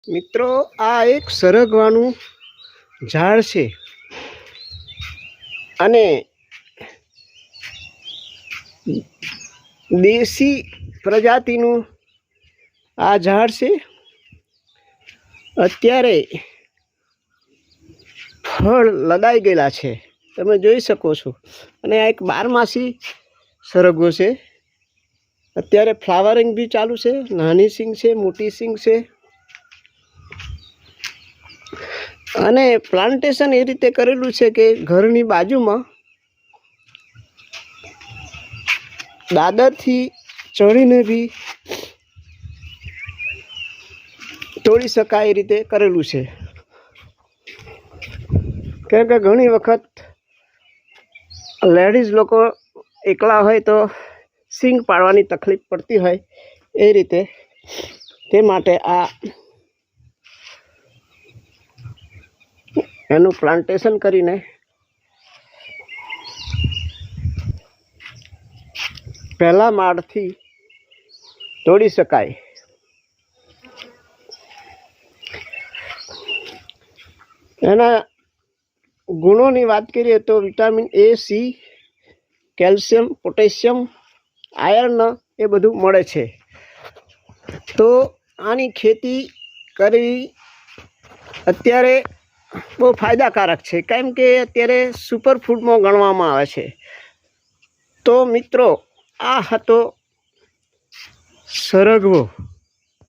મિત્રો આ એક સરગવાનું ઝાડ છે અને દેશી પ્રજાતિનું આ ઝાડ છે. અત્યારે ફળ લદાઈ ગયેલા છે, તમે જોઈ શકો છો. અને આ એક બારમાસી સરગવો છે. અત્યારે ફ્લાવરિંગ બી ચાલુ છે. નાની સિંગ છે, મોટી સિંગ છે. અને પ્લાન્ટેશન એ રીતે કરેલું છે કે ઘરની બાજુમાં દાદરથી ચડીને બી તોડી શકાય એ રીતે કરેલું છે. કારણ કે ઘણી વખત લેડીઝ લોકો એકલા હોય તો સિંગ પાડવાની તકલીફ પડતી હોય એ રીતે, તે માટે આ એનું પ્લાન્ટેશન કરીને પહેલા માળથી તોડી શકાય. એના ગુણોની વાત કરીએ તો vitamin A, C, calcium, potassium, iron એ બધું મળે છે. તો આની ખેતી કરવી અત્યારે બહુ ફાયદાકારક છે, કેમ કે અત્યારે સુપરફૂડમાં ગણવામાં આવે છે. તો મિત્રો આ હતો સરગવો.